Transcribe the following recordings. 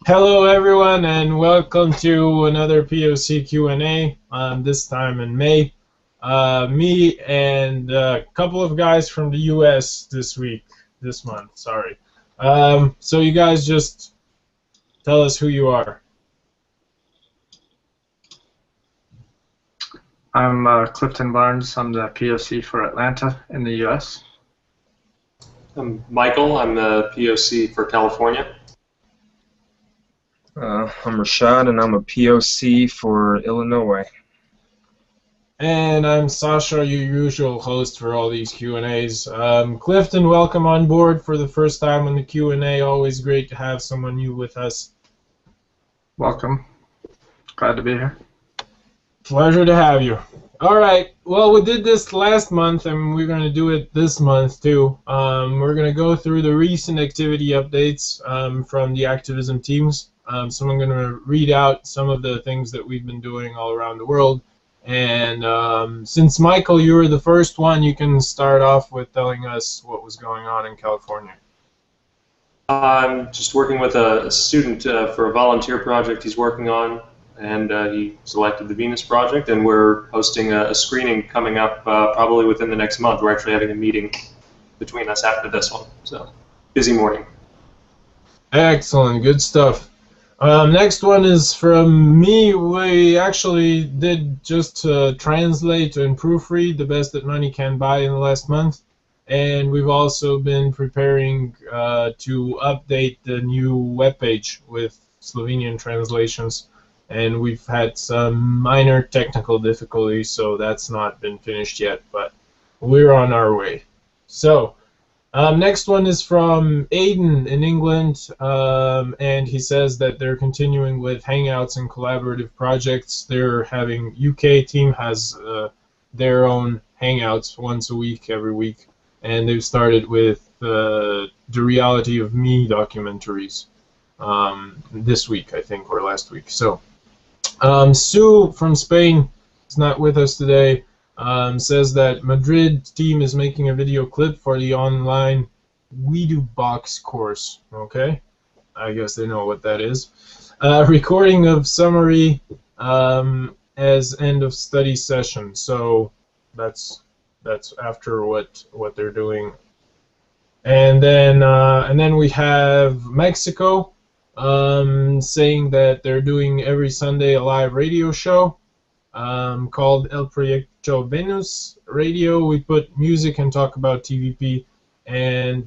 Hello everyone and welcome to another POC Q&A, this time in May. Me and a couple of guys from the US this month, sorry. So you guys just tell us who you are. I'm Clifton Barnes. I'm the POC for Atlanta in the US. I'm Michael. I'm the POC for California. I'm Rashad, and I'm a POC for Illinois. And I'm Sasha, your usual host for all these Q&As. Clifton, welcome on board for the first time on the Q&A. Always great to have someone new with us. Welcome. Glad to be here. Pleasure to have you. All right. Well, we did this last month, and we're going to do it this month too. We're going to go through the recent activity updates from the activism teams. So I'm going to read out some of the things that we've been doing all around the world. And since Michael, you were the first one, you can start off with telling us what was going on in California. I'm just working with a student for a volunteer project he's working on, and he selected the Venus project, and we're hosting a screening coming up probably within the next month. We're actually having a meeting between us after this one, so busy morning. Excellent, good stuff. Next one is from me. We actually did just translate and proofread The Best That Money Can Buy in the last month, and we've also been preparing to update the new webpage with Slovenian translations, and we've had some minor technical difficulties, so that's not been finished yet, but we're on our way. So next one is from Aiden in England, and he says that they're continuing with Hangouts and collaborative projects. They're having, UK team has their own Hangouts once a week, every week, and they've started with the Reality of Me documentaries this week, I think, or last week. So Sue from Spain is not with us today. Says that Madrid team is making a video clip for the online We Do Box course. Okay, I guess they know what that is. Recording of summary as end of study session. So that's after what they're doing. And then we have Mexico saying that they're doing every Sunday a live radio show. Called El Proyecto Venus Radio. We put music and talk about TVP, and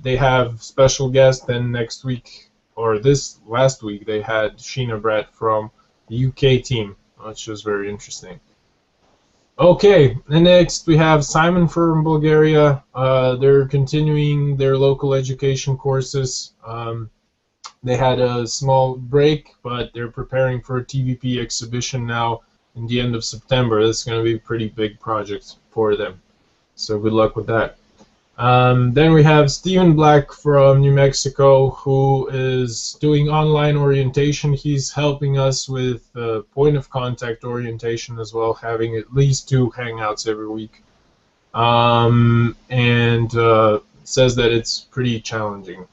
they have special guests. Then next week, or this last week, they had Sheena Brett from the UK team, which was very interesting. Okay, and next we have Simon from Bulgaria. They're continuing their local education courses. They had a small break, but they're preparing for a TVP exhibition now in the end of September. That's going to be a pretty big project for them. So good luck with that. Then we have Stephen Black from New Mexico, who is doing online orientation. He's helping us with point of contact orientation as well, having at least 2 Hangouts every week. And says that it's pretty challenging.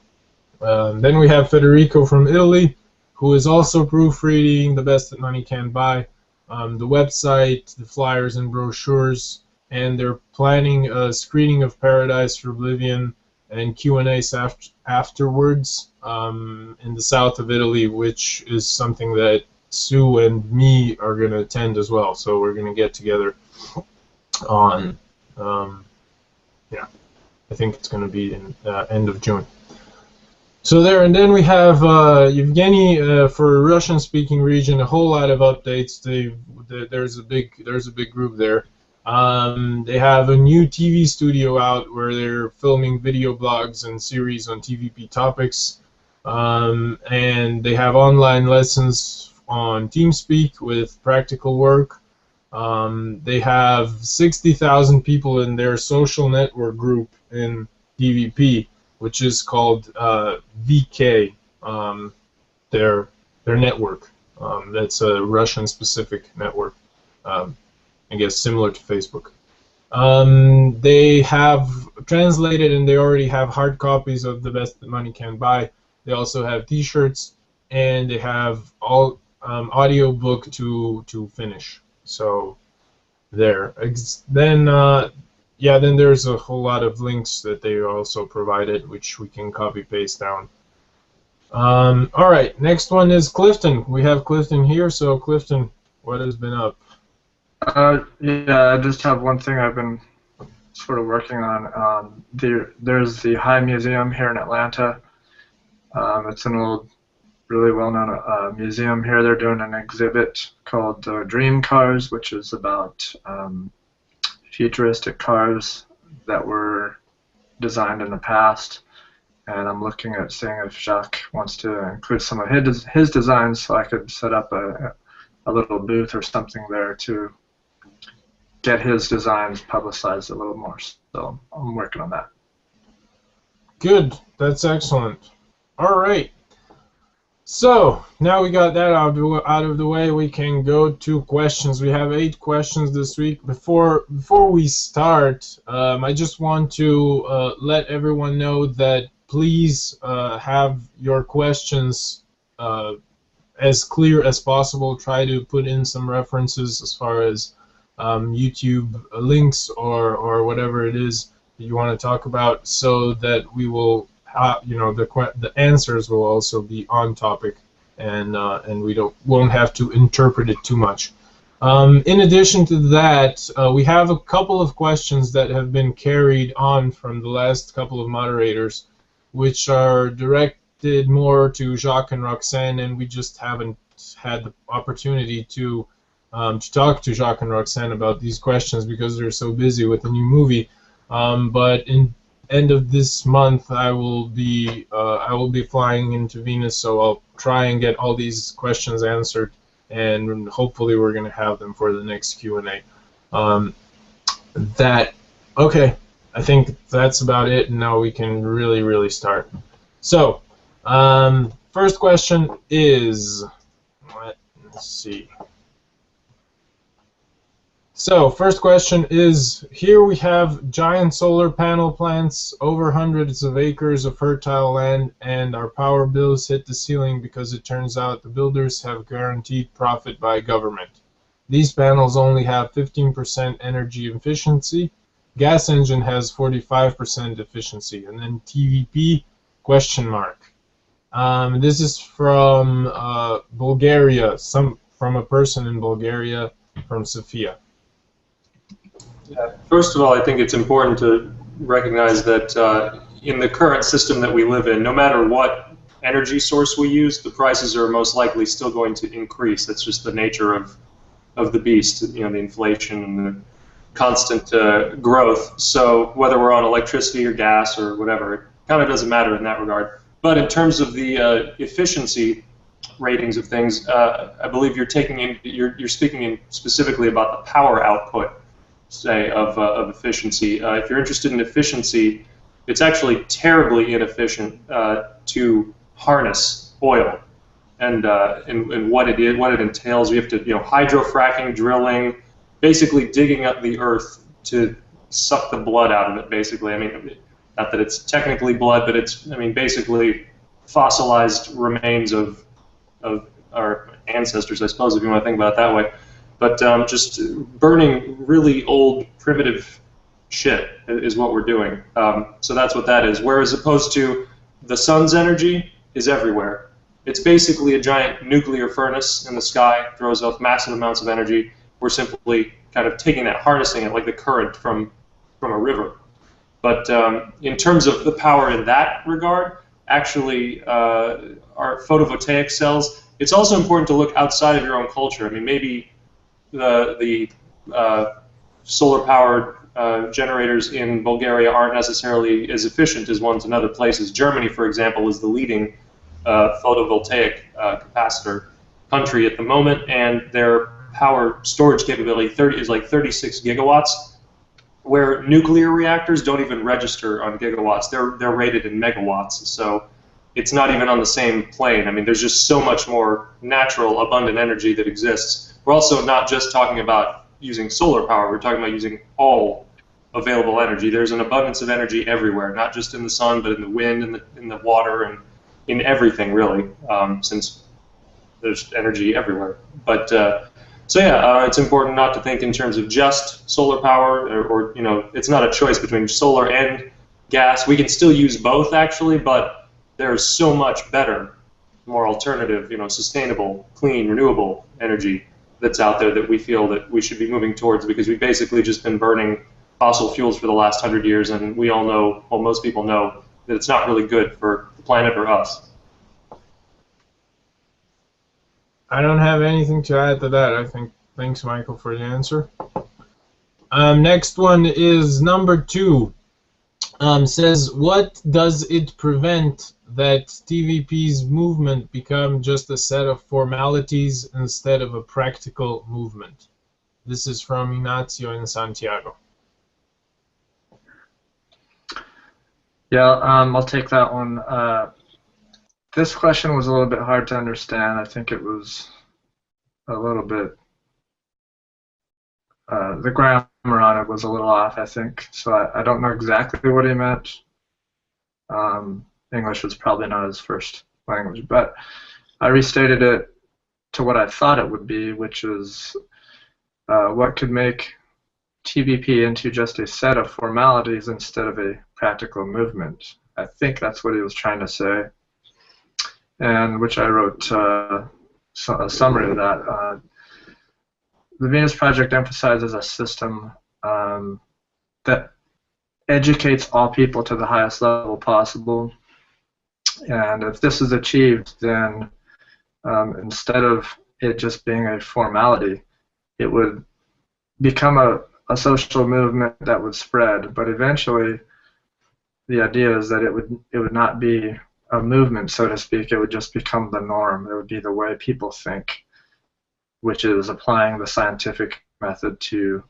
Then we have Federico from Italy, who is also proofreading The Best That Money Can Buy. The website, the flyers and brochures, and they're planning a screening of Paradise for Oblivion and Q&As afterwards in the south of Italy, which is something that Sue and me are going to attend as well. So we're going to get together on, yeah, I think it's going to be in end of June. So there, and then we have Yevgeny for Russian-speaking region. A whole lot of updates. There's a big group there. They have a new TV studio out where they're filming video blogs and series on TVP topics, and they have online lessons on TeamSpeak with practical work. They have 60,000 people in their social network group in TVP, which is called VK, their network. That's a Russian-specific network, I guess similar to Facebook. They have translated, and they already have hard copies of The Best That Money Can Buy. They also have T-shirts, and they have all audio book to finish. So there. Then then there's a whole lot of links that they also provided, which we can copy paste down. All right, next one is Clifton. We have Clifton here. So Clifton, what has been up? Yeah, I just have one thing I've been sort of working on. There's the High Museum here in Atlanta. It's an old, really well-known museum here. They're doing an exhibit called Dream Cars, which is about futuristic cars that were designed in the past. And I'm looking at seeing if Jacques wants to include some of his designs, so I could set up a little booth or something there to get his designs publicized a little more. So I'm working on that. Good. That's excellent. All right. So now we got that out of the way, we can go to questions. We have 8 questions this week. Before we start, I just want to let everyone know that please have your questions as clear as possible. Try to put in some references as far as YouTube links or whatever it is that you want to talk about, so that we will, the answers will also be on topic, and we won't have to interpret it too much. In addition to that, we have a couple of questions that have been carried on from the last couple of moderators, which are directed more to Jacques and Roxanne, and we just haven't had the opportunity to talk to Jacques and Roxanne about these questions because they're so busy with the new movie. But in end of this month, I will be flying into Venus, so I'll try and get all these questions answered, and hopefully we're going to have them for the next Q&A. Okay, I think that's about it, and now we can really start. So, first question is, let's see. So, first question is, here we have giant solar panel plants, over hundreds of acres of fertile land, and our power bills hit the ceiling because it turns out the builders have guaranteed profit by government. These panels only have 15% energy efficiency. Gas engine has 45% efficiency. And then TVP, question mark. This is from Bulgaria, from a person in Bulgaria, from Sofia. Yeah. First of all, I think it's important to recognize that in the current system that we live in, no matter what energy source we use, the prices are most likely still going to increase. That's just the nature of the beast, the inflation and the constant growth. So whether we're on electricity or gas or whatever, it kind of doesn't matter in that regard. But in terms of the efficiency ratings of things, I believe you're speaking specifically about the power output, say, of efficiency. If you're interested in efficiency, it's actually terribly inefficient to harness oil, and what it entails. We have to, hydrofracking, drilling, basically digging up the earth to suck the blood out of it. Basically, I mean, not that it's technically blood, but it's, basically fossilized remains of our ancestors, I suppose, if you want to think about it that way. But just burning really old, primitive shit is what we're doing. So that's what that is. Whereas opposed to the sun's energy is everywhere. It's basically a giant nuclear furnace in the sky, throws off massive amounts of energy. We're simply kind of taking that, harnessing it like the current from a river. But in terms of the power in that regard, actually our photovoltaic cells, it's also important to look outside of your own culture. I mean, maybe the solar-powered generators in Bulgaria aren't necessarily as efficient as ones in other places. Germany, for example, is the leading photovoltaic capacitor country at the moment, and their power storage capability is like 36 gigawatts, where nuclear reactors don't even register on gigawatts. They're rated in megawatts, so it's not even on the same plane. I mean, there's just so much more natural, abundant energy that exists. We're also not just talking about using solar power. We're talking about using all available energy. There's an abundance of energy everywhere, not just in the sun, but in the wind, in the water, and in everything really, since there's energy everywhere. But so yeah, it's important not to think in terms of just solar power, or you know, it's not a choice between solar and gas. We can still use both actually, but there's so much better, more alternative, you know, sustainable, clean, renewable energy that's out there that we feel that we should be moving towards, because we've basically just been burning fossil fuels for the last 100 years, and we all know, well, most people know, that it's not really good for the planet or us. I don't have anything to add to that. I think. Thanks, Michael, for the answer. Next one is number 2. Says, what does it prevent that TVP's movement become just a set of formalities instead of a practical movement? This is from Ignacio in Santiago. Yeah, I'll take that one. This question was a little bit hard to understand. I think it was a little bit, the grammar on it was a little off, I think. So I don't know exactly what he meant. English was probably not his first language, but I restated it to what I thought it would be, which is what could make TVP into just a set of formalities instead of a practical movement. I think that's what he was trying to say, and which I wrote a summary of that. The Venus Project emphasizes a system that educates all people to the highest level possible, and if this is achieved, then instead of it just being a formality, it would become a social movement that would spread. But eventually, the idea is that it would not be a movement, so to speak. It would just become the norm. It would be the way people think, which is applying the scientific method to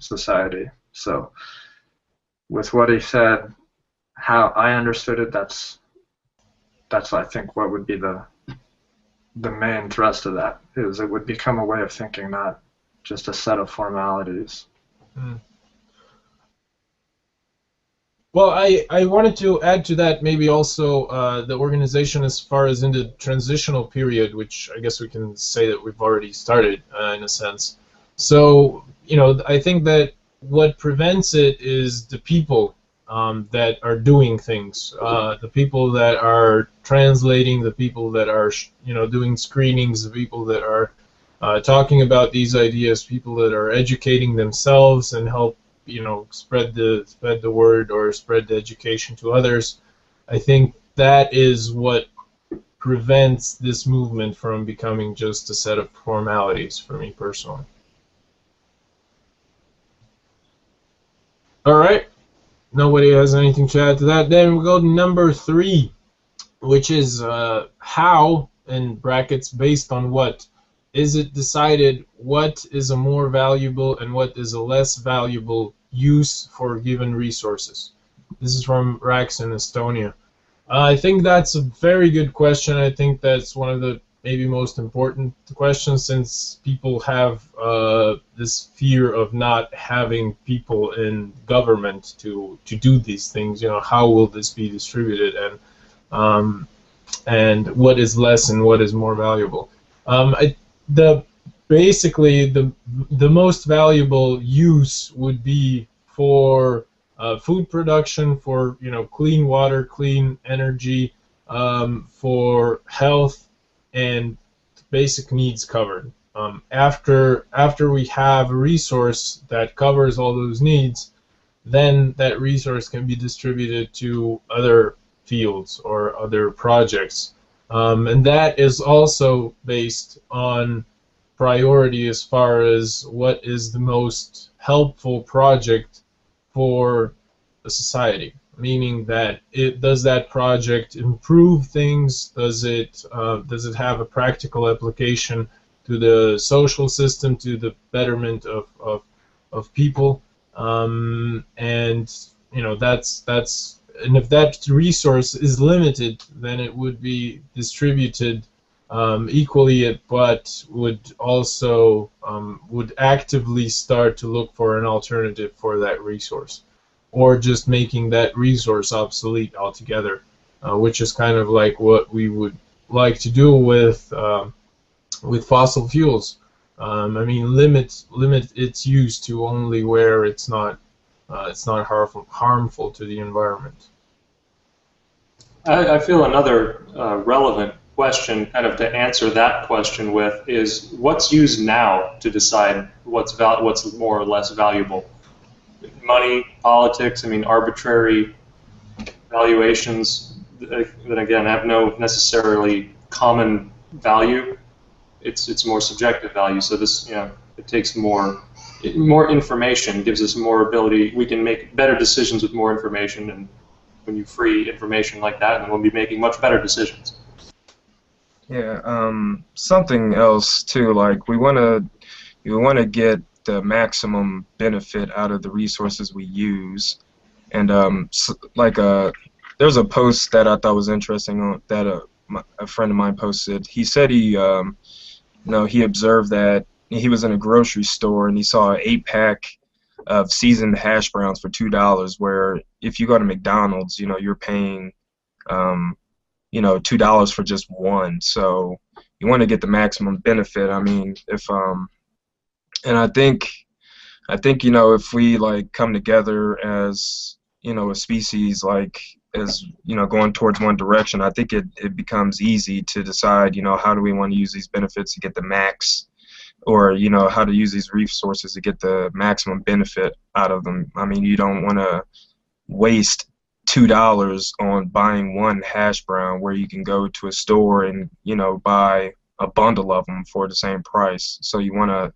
society. So, with what he said, how I understood it, that's I think what would be the main thrust of that, is it would become a way of thinking, not just a set of formalities. Well, I wanted to add to that maybe also the organization as far as in the transitional period, which I guess we can say that we've already started in a sense. So, you know, I think that what prevents it is the people that are doing things, the people that are translating, the people that are, you know, doing screenings, the people that are talking about these ideas, people that are educating themselves and help, you know, spread the word or spread the education to others. I think that is what prevents this movement from becoming just a set of formalities for me personally. All right. Nobody has anything to add to that. Then we go to number 3, which is how, in brackets, based on what, is it decided what is a more valuable and what is a less valuable use for given resources? This is from Rax in Estonia. I think that's a very good question. I think that's one of the maybe most important questions, since people have this fear of not having people in government to do these things. You know, how will this be distributed, and what is less and what is more valuable? Basically the most valuable use would be for food production, for, you know, clean water, clean energy, for health and basic needs covered. After we have a resource that covers all those needs, then that resource can be distributed to other fields or other projects. And that is also based on priority as far as what is the most helpful project for the society. Meaning that does that project improve things? Does it have a practical application to the social system, to the betterment of people? And you know, and if that resource is limited, then it would be distributed equally, but would also would actively start to look for an alternative for that resource, or just making that resource obsolete altogether. which is kind of like what we would like to do with fossil fuels. I mean, limit its use to only where it's not harmful to the environment. I feel another relevant question, kind of to answer that question with, is what's used now to decide what's more or less valuable? Money, politics, I mean, arbitrary valuations that again have no necessarily common value. It's more subjective value. So this, it takes more information, gives us more ability. We can make better decisions with more information, and when you free information like that, then we'll be making much better decisions. Yeah, something else too, like we want to get the maximum benefit out of the resources we use, and there's a post that I thought was interesting on that a friend of mine posted. He said he observed that he was in a grocery store and he saw an 8-pack of seasoned hash browns for $2, where if you go to McDonald's, you're paying $2 for just one. So you want to get the maximum benefit. I mean, and I think if we like come together as a species, like as going towards one direction, I think it becomes easy to decide how do we want to use these benefits to get the max, or how to use these resources to get the maximum benefit out of them. I mean, you don't want to waste $2 on buying one hash brown where you can go to a store and buy a bundle of them for the same price. So you want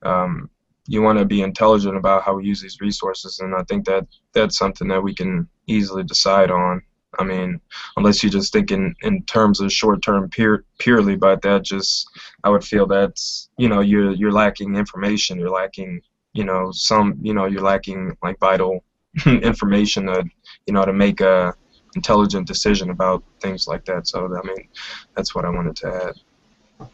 to be intelligent about how we use these resources, and I think that's something that we can easily decide on. I mean, unless you're just thinking in terms of short-term purely, but I would feel that's you're lacking information, you're lacking you're lacking like vital information to make a intelligent decision about things like that. So I mean, that's what I wanted to add.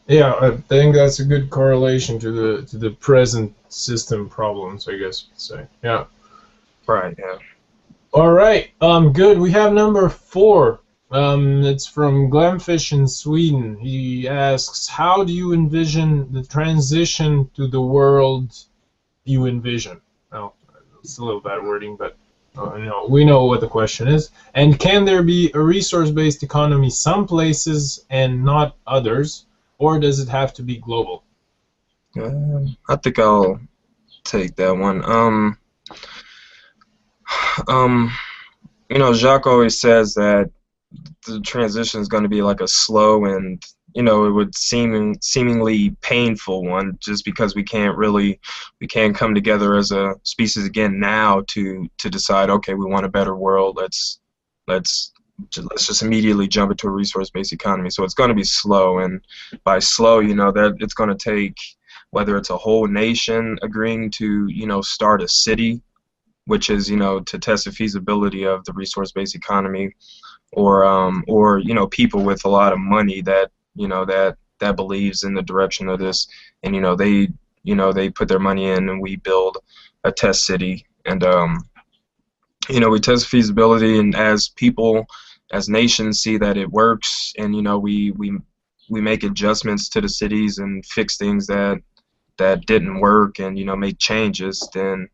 Yeah, I think that's a good correlation to the present system problems, I guess you'd say. Yeah. Right. Yeah. All right. Good. We have number 4. It's from Glamfish in Sweden. He asks, how do you envision the transition to the world you envision? Well, it's a little bad wording, but we know what the question is. And can there be a resource-based economy some places and not others, or does it have to be global? I think I'll take that one. Jacques always says that the transition is going to be like a slow and it would seemingly painful one, just because we can't come together as a species again now to decide, okay, we want a better world. Let's just immediately jump into a resource-based economy. So it's going to be slow, and by slow, that it's going to take, whether it's a whole nation agreeing to start a city, which is to test the feasibility of the resource-based economy, or people with a lot of money that that believes in the direction of this, and they put their money in, and we build a test city, and we test feasibility, and as nations see that it works, and we make adjustments to the cities and fix things that didn't work, and make changes, then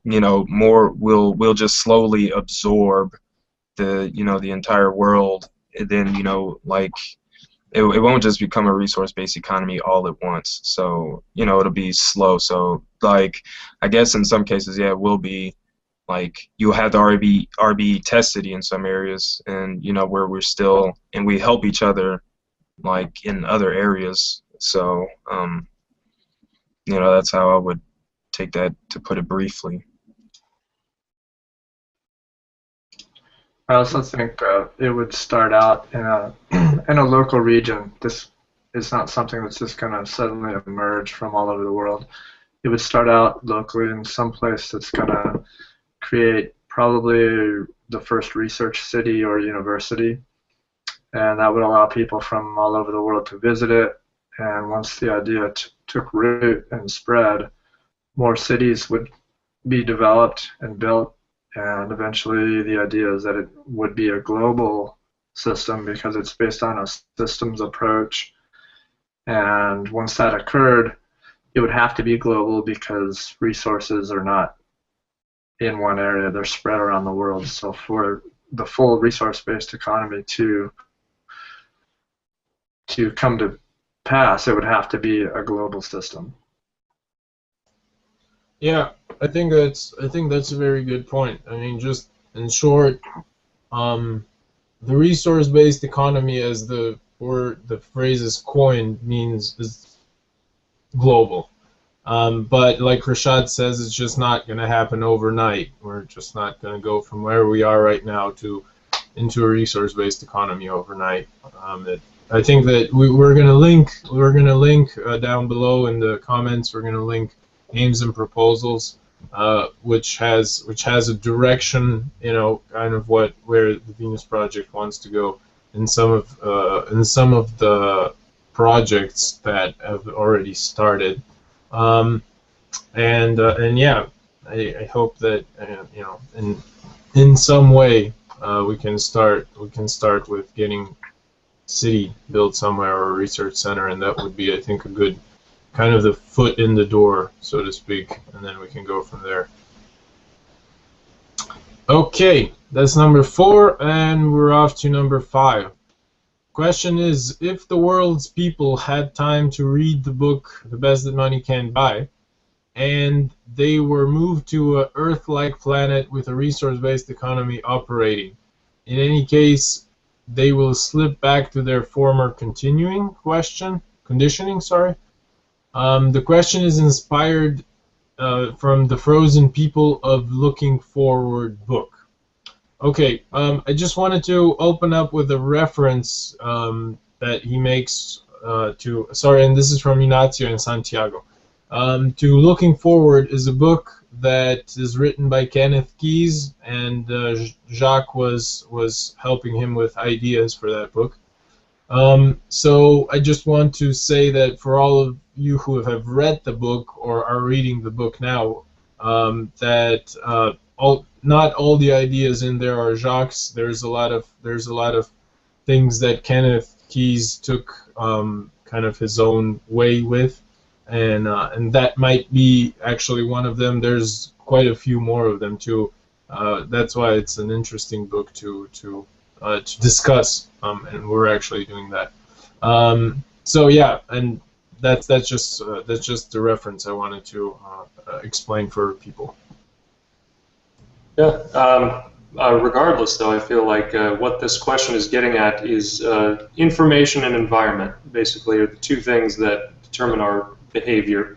we'll just slowly absorb the the entire world, and then it won't just become a resource-based economy all at once. So it'll be slow. So I guess in some cases, yeah, it will be you'll have the RB test city in some areas, and where we're still, and we help each other in other areas. So that's how I would take that, to put it briefly. I also think it would start out in a local region. This is not something that's just going to suddenly emerge from all over the world. It would start out locally in some place that's going to create probably the first research city or university, and that would allow people from all over the world to visit it. And once the idea took root and spread, more cities would be developed and built, and eventually the idea is that it would be a global system because it's based on a systems approach. And once that occurred, it would have to be global because resources are not in one area, they're spread around the world. So for the full resource-based economy to come to pass, it would have to be a global system. Yeah, I think that's a very good point. I mean, just in short, the resource-based economy, as the phrase is coined, means is global. But like Rashad says, it's just not going to happen overnight. We're just not going to go from where we are right now into a resource-based economy overnight. I think that we're going to link down below in the comments. We're going to link aims and proposals, which has a direction, kind of where the Venus Project wants to go in some of the projects that have already started. And yeah, I hope that in some way we can start with getting city built somewhere or a research center, and that would be, I think, a good kind of the foot in the door, so to speak, and then we can go from there. Okay, that's number 4, and we're off to number 5. Question is, if the world's people had time to read the book The Best That Money Can Buy, and they were moved to an Earth-like planet with a resource-based economy operating, in any case, they will slip back to their former conditioning. The question is inspired from the Frozen People of Looking Forward book. Okay, I just wanted to open up with a reference that he makes and this is from Ignacio and Santiago. To Looking Forward is a book that is written by Kenneth Keyes, and Jacques was helping him with ideas for that book. So I just want to say that for all of you who have read the book or are reading the book now, that not all the ideas in there are Jacques. There's a lot of things that Kenneth Keyes took kind of his own way with, and that might be actually one of them. There's quite a few more of them too. That's why it's an interesting book to discuss, and we're actually doing that. So yeah, and that's just the reference I wanted to explain for people. Yeah. Regardless, though, I feel like what this question is getting at is information and environment, basically, are the two things that determine our behavior.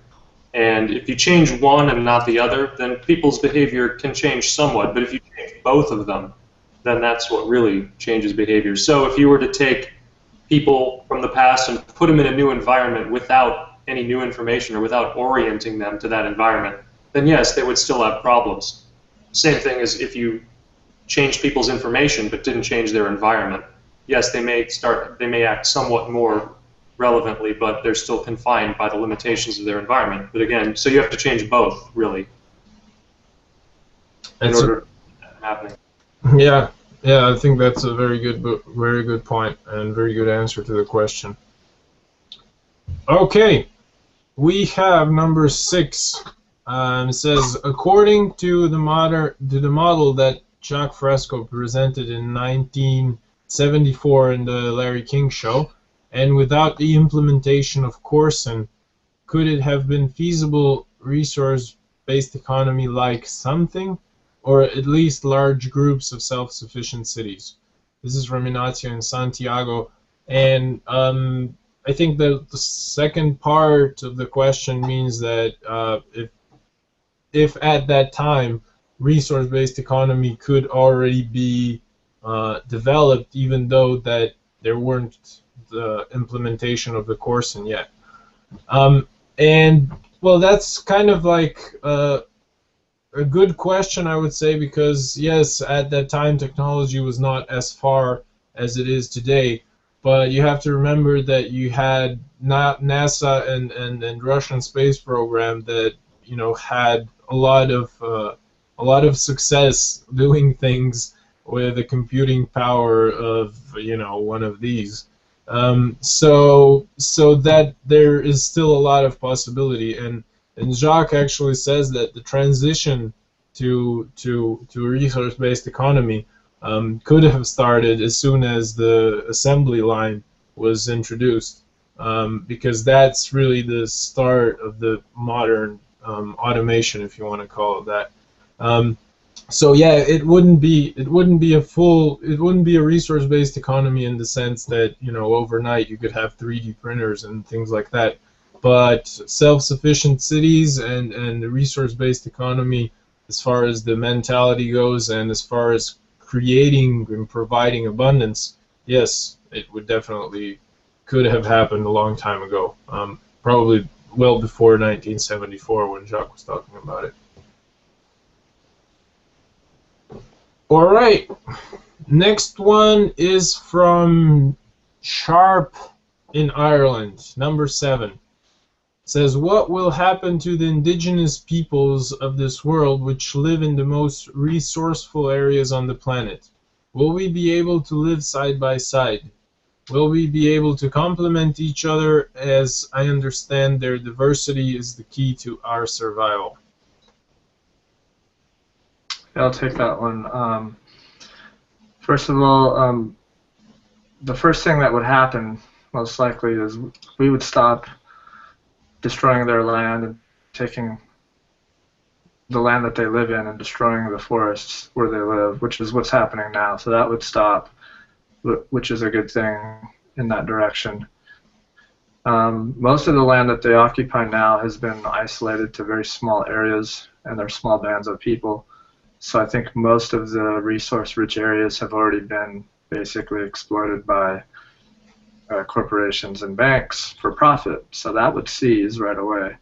And if you change one and not the other, then people's behavior can change somewhat. But if you change both of them, then that's what really changes behavior. So if you were to take people from the past and put them in a new environment without any new information or without orienting them to that environment, then yes, they would still have problems. Same thing as if you change people's information but didn't change their environment. Yes, they may act somewhat more relevantly, but they're still confined by the limitations of their environment. But again, so you have to change both, really, in order to that happening. Yeah, I think that's a very good point and very good answer to the question. Okay, we have number 6. It says, according to the model that Jacques Fresco presented in 1974 in the Larry King Show, and without the implementation of Corson, could it have been feasible resource-based economy like something, or at least large groups of self-sufficient cities? This is from Ignacio and Santiago, and I think that the second part of the question means that if at that time resource-based economy could already be developed, even though that there weren't the implementation of the Corson yet. And well, that's kind of like a good question, I would say, because yes, at that time technology was not as far as it is today, but you have to remember that you had NASA and Russian space program that had a lot of a lot of success doing things with the computing power of, you know, one of these. So that there is still a lot of possibility, and Jacques actually says that the transition to a resource-based economy could have started as soon as the assembly line was introduced, because that's really the start of the modern automation, if you want to call it that. So yeah, it wouldn't be a resource-based economy in the sense that, you know, overnight you could have 3D printers and things like that. But self-sufficient cities and the resource-based economy, as far as the mentality goes and as far as creating and providing abundance, yes, it would definitely could have happened a long time ago. Probably well before 1974 when Jacques was talking about it. All right, next one is from Sharp in Ireland, number 7. It says, what will happen to the indigenous peoples of this world which live in the most resourceful areas on the planet? Will we be able to live side by side? Will we be able to complement each other? As I understand, their diversity is the key to our survival. Yeah, I'll take that one. First of all, the first thing that would happen, most likely, is we would stop destroying their land and taking the land that they live in and destroying the forests where they live, which is what's happening now. So that would stop, which is a good thing in that direction. Most of the land that they occupy now has been isolated to very small areas, and they're small bands of people. So I think most of the resource-rich areas have already been basically exploited by corporations and banks for profit. So that would cease right away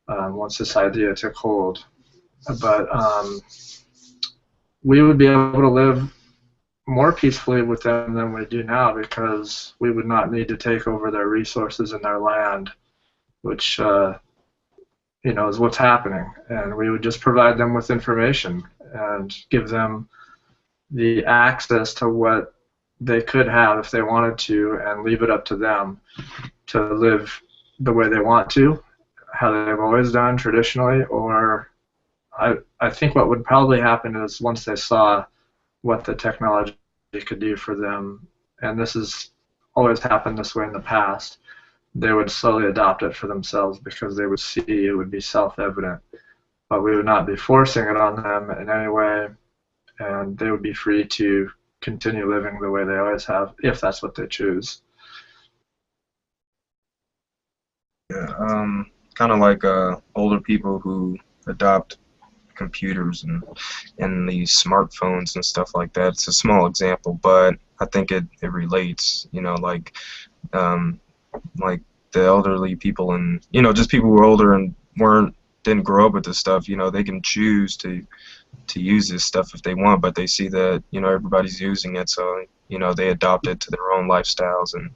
once this idea took hold. But we would be able to live more peacefully with them than we do now, because we would not need to take over their resources and their land, which you know, is what's happening. And we would just provide them with information and give them the access to what they could have if they wanted to, and leave it up to them to live the way they want to, how they've always done traditionally. Or I think what would probably happen is, once they saw what the technology could do for them, and this has always happened this way in the past, they would slowly adopt it for themselves, because they would see it would be self-evident. But we would not be forcing it on them in any way, and they would be free to continue living the way they always have, if that's what they choose. Yeah, kind of like older people who adopt computers and these smartphones and stuff like that. It's a small example, but I think it relates. You know, like the elderly people, and, you know, just people who are older and didn't grow up with this stuff. You know, they can choose to use this stuff if they want, but they see that, you know, everybody's using it, so, you know, they adopt it to their own lifestyles, and,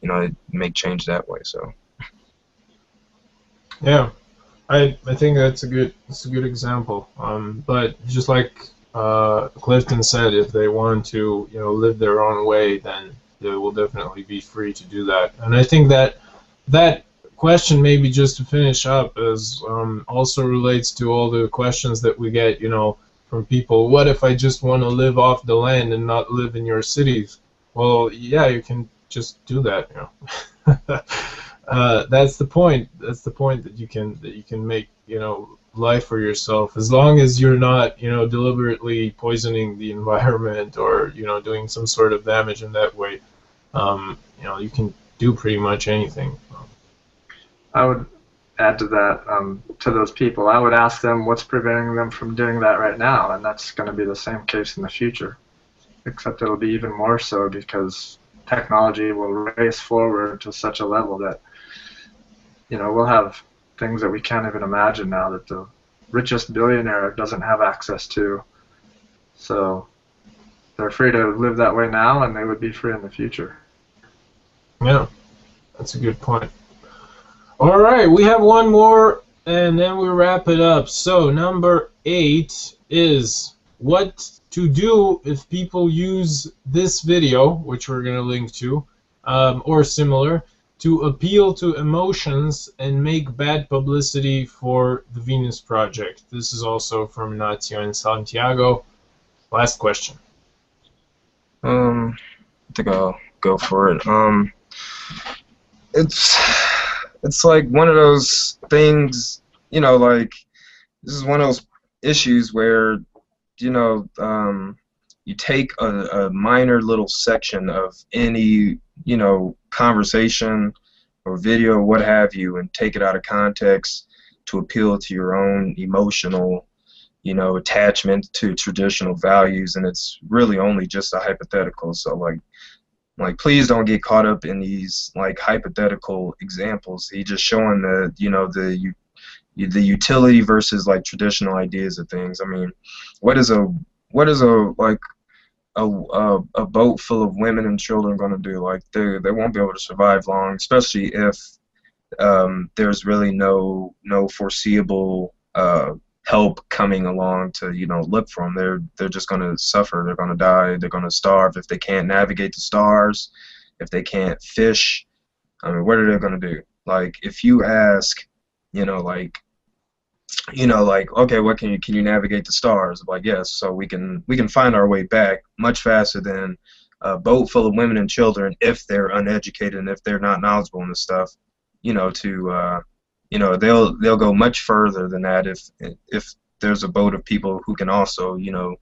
you know, they make change that way. So yeah, I think that's a good example. But just like Clifton said, if they want to, you know, live their own way, then they will definitely be free to do that. And I think that question, maybe just to finish up, is also relates to all the questions that we get, you know, from people. What if I just want to live off the land and not live in your cities? Well, yeah, you can just do that, you know. That's the point. That's the point, that you can make, you know, life for yourself, as long as you're not, you know, deliberately poisoning the environment, or, you know, doing some sort of damage in that way. You know, you can do pretty much anything. I would add to that, to those people, I would ask them what's preventing them from doing that right now, and that's going to be the same case in the future, except it'll be even more so, because technology will race forward to such a level that, you know, we'll have things that we can't even imagine now that the richest billionaire doesn't have access to. So they're free to live that way now, and they would be free in the future. Yeah, that's a good point. All right, we have one more and then we wrap it up. So number 8 is what to do if people use this video, which we're going to link to, or similar, to appeal to emotions and make bad publicity for the Venus Project. This is also from Ignacio and Santiago. Last question. I think I'll go for it. It's like one of those things, you know, like this is one of those issues where, you know, you take a minor little section of any, you know, conversation or video or what have you and take it out of context to appeal to your own emotional, you know, attachment to traditional values, and it's really only just a hypothetical. So like please don't get caught up in these like hypothetical examples. He's just showing the, you know, the utility versus like traditional ideas of things. I mean, what is a like a boat full of women and children going to do? Like they won't be able to survive long, especially if there's really no foreseeable help coming along to, you know, look for them. They're just going to suffer. They're going to die. They're going to starve if they can't navigate the stars, if they can't fish. I mean, what are they going to do? Like, if you ask, you know, like, okay, what can you navigate the stars? Like, yes, so we can find our way back much faster than a boat full of women and children if they're uneducated and if they're not knowledgeable in this stuff. You know, to you know, they'll go much further than that if there's a boat of people who can also, you know,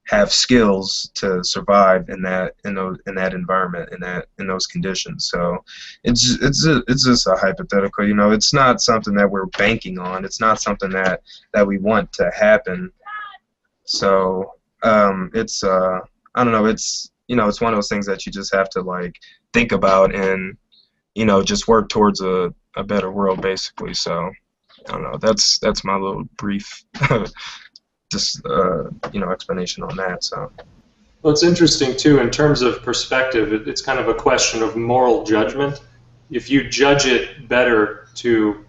have skills to survive in that environment, in those conditions. So it's just a hypothetical. You know, it's not something that we're banking on. It's not something that we want to happen. So it's I don't know. It's, you know, it's one of those things that you just have to like think about and, you know, just work towards a better world, basically. So I don't know. That's my little brief just you know, explanation on that. So well, it's interesting too in terms of perspective. It's kind of a question of moral judgment. If you judge it better to,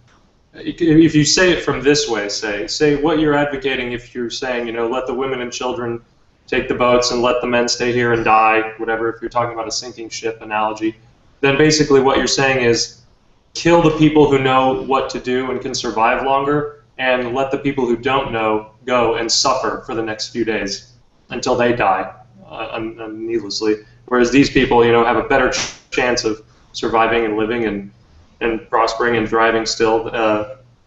if you say it from this way, say what you're advocating. If you're saying, you know, let the women and children take the boats and let the men stay here and die, whatever. If you're talking about a sinking ship analogy, then basically what you're saying is kill the people who know what to do and can survive longer, and let the people who don't know go and suffer for the next few days until they die needlessly. Whereas these people, you know, have a better chance of surviving and living and prospering and thriving still.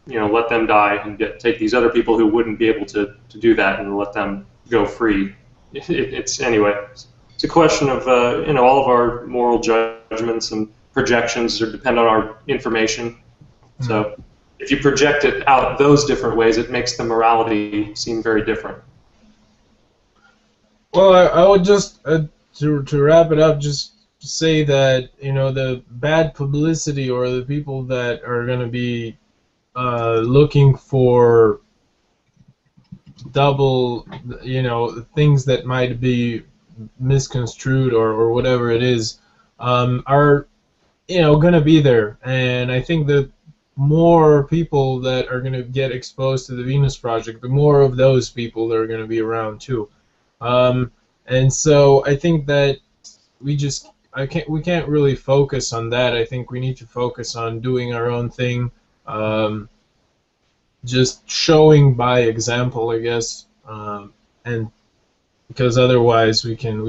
You know, let them die and take these other people who wouldn't be able to do that and let them go free. Anyway, it's a question of you know, all of our moral judgments and projections depend on our information. So if you project it out those different ways, it makes the morality seem very different. Well, I would just to wrap it up, just say that, you know, the bad publicity or the people that are going to be looking for double, you know, things that might be misconstrued or whatever it is, are, you know, going to be there. And I think the more people that are going to get exposed to the Venus Project, the more of those people that are going to be around too. And so I think that we can't really focus on that. I think we need to focus on doing our own thing, just showing by example, I guess, and because otherwise we can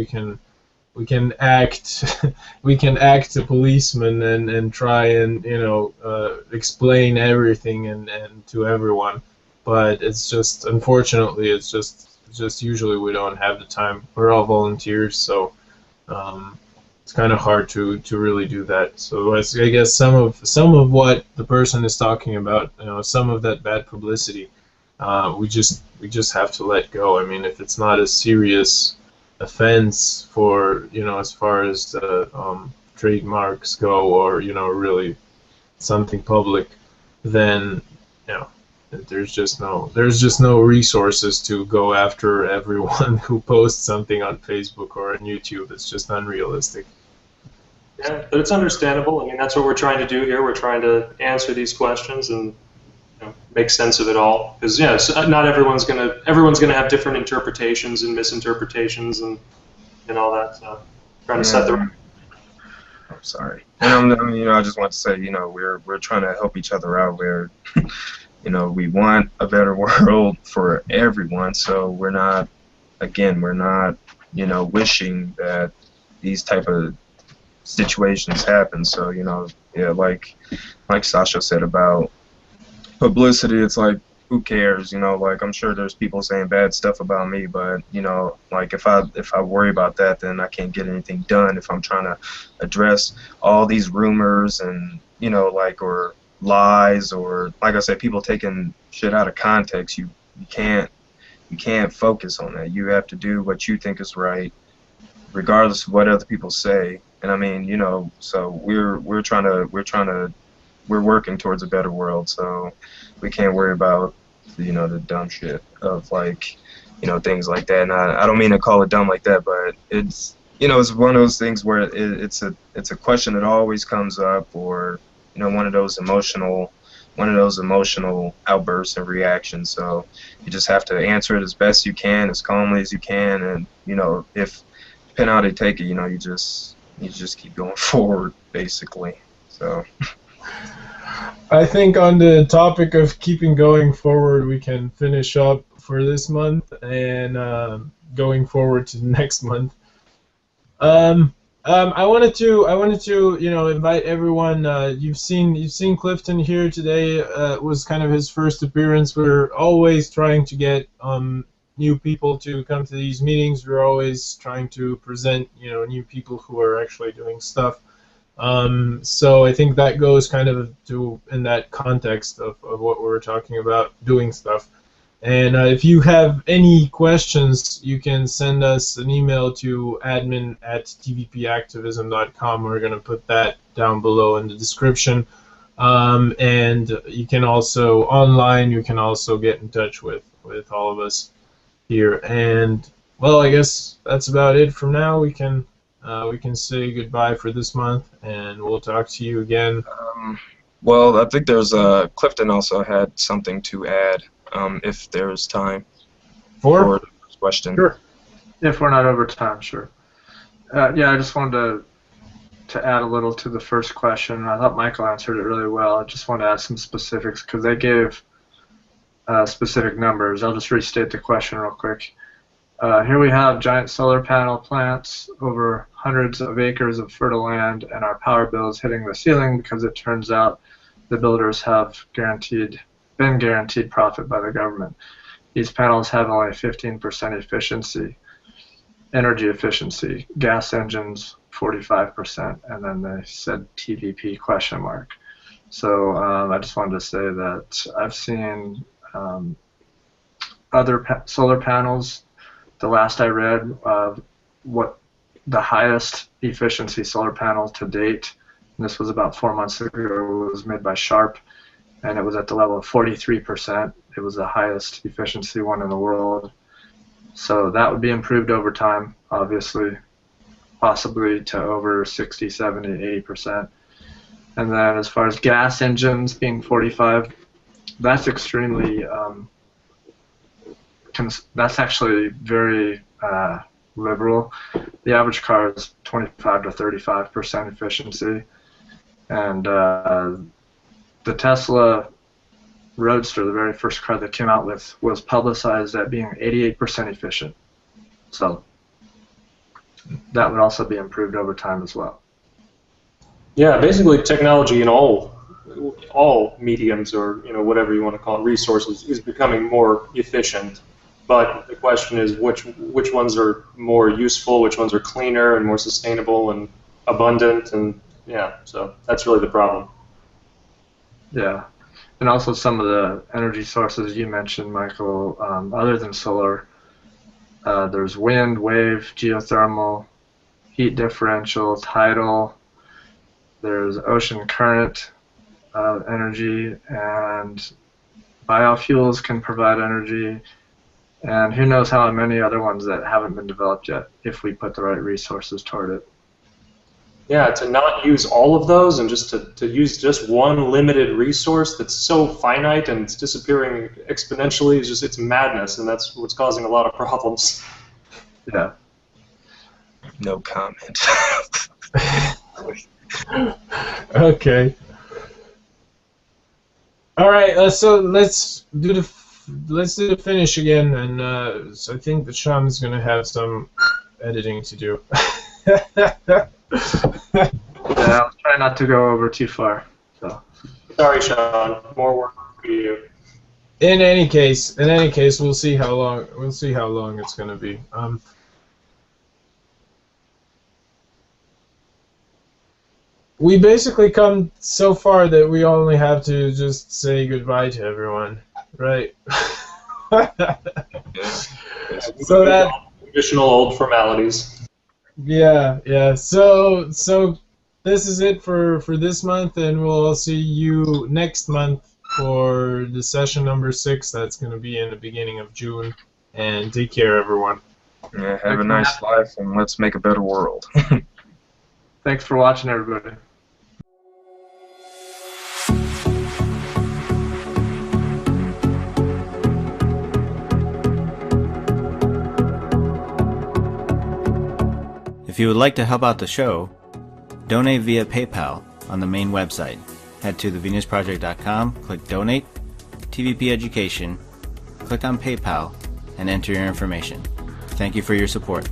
act a policeman and try and, you know, explain everything and to everyone, but it's just, unfortunately, it's just usually we don't have the time. We're all volunteers, so it's kind of hard to really do that. So I guess some of what the person is talking about, you know, some of that bad publicity, we just have to let go. I mean, if it's not a serious offense for, you know, as far as trademarks go, or, you know, really something public, then, you know, there's just no resources to go after everyone who posts something on Facebook or on YouTube. It's just unrealistic. Yeah, but it's understandable. I mean, that's what we're trying to do here. We're trying to answer these questions and, you know, make sense of it all. Because yeah, so not everyone's gonna have different interpretations and misinterpretations and all that. So trying to set the. I'm sorry. And I just want to say, we're trying to help each other out. Where, we want a better world for everyone. So we're not, wishing that these type of situations happen. So, yeah, like Sasha said about publicity, it's like, who cares? Like, I'm sure there's people saying bad stuff about me, but like, if I worry about that, then I can't get anything done. If I'm trying to address all these rumors and or lies, or like I said, people taking shit out of context, you can't focus on that. You have to do what you think is right, regardless of what other people say. And I mean, so we're working towards a better world, so we can't worry about the dumb shit of like things like that. And I don't mean to call it dumb like that, but it's it's one of those things where it's a question that always comes up, or one of those emotional outbursts and reactions. So you just have to answer it as best you can, as calmly as you can, and if depending on how they take it, you just keep going forward, basically. So I think on the topic of keeping going forward, we can finish up for this month and going forward to next month. I wanted to invite everyone. You've seen Clifton here today. It was kind of his first appearance. We're always trying to get new people to come to these meetings. We're always trying to present new people who are actually doing stuff. So I think that goes kind of in that context of what we're talking about, doing stuff. And if you have any questions, you can send us an email to admin@tvpactivism.com. We're going to put that down below in the description. And you can also, online, you can also get in touch with all of us here. And, well, I guess that's about it for now. We can say goodbye for this month, and we'll talk to you again. Well, I think there's Clifton also had something to add, if there's time for the first question. Sure. If we're not over time, sure. Yeah, I just wanted to add a little to the first question. I thought Michael answered it really well. I just want to add some specifics because they gave specific numbers. I'll just restate the question real quick. Here we have giant solar panel plants over hundreds of acres of fertile land, and our power bill is hitting the ceiling because it turns out the builders have been guaranteed profit by the government. These panels have only 15% energy efficiency, gas engines 45%, and then they said TVP ? So I just wanted to say that I've seen other solar panels. The last I read, what the highest efficiency solar panel to date, and this was about 4 months ago, was made by Sharp, and it was at the level of 43%. It was the highest efficiency one in the world. So that would be improved over time, obviously, possibly to over 60, 70, 80%. And then as far as gas engines being 45, that's extremely that's actually very liberal. The average car is 25 to 35% efficiency, and the Tesla Roadster, the very first car they came out with, was publicized at being 88% efficient. So that would also be improved over time as well. Yeah, basically technology in all mediums, or whatever you want to call it, resources, is becoming more efficient. But the question is which ones are more useful, which ones are cleaner and more sustainable and abundant, and yeah, so that's really the problem. Yeah, and also some of the energy sources you mentioned, Michael, other than solar, there's wind, wave, geothermal, heat differential, tidal, there's ocean current energy, and biofuels can provide energy. And who knows how many other ones that haven't been developed yet if we put the right resources toward it. Yeah, to not use all of those and just to use just one limited resource that's so finite and it's disappearing exponentially is just, it's madness, and that's what's causing a lot of problems. Yeah. No comment. Okay. All right. So let's do the finish again, and so I think that Sean is gonna have some editing to do. Yeah, I'll try not to go over too far. So. Sorry, Sean. More work for you. In any case, we'll see how long it's gonna be. We basically come so far that we only have to just say goodbye to everyone, right? So that Traditional old formalities. yeah. So this is it for this month, and we'll see you next month for the session number 6. That's going to be in the beginning of June. And take care, everyone. Yeah, have a nice life, and let's make a better world. Thanks for watching, everybody. If you would like to help out the show, donate via PayPal on the main website. Head to thevenusproject.com, click Donate, TVP Education, click on PayPal, and enter your information. Thank you for your support.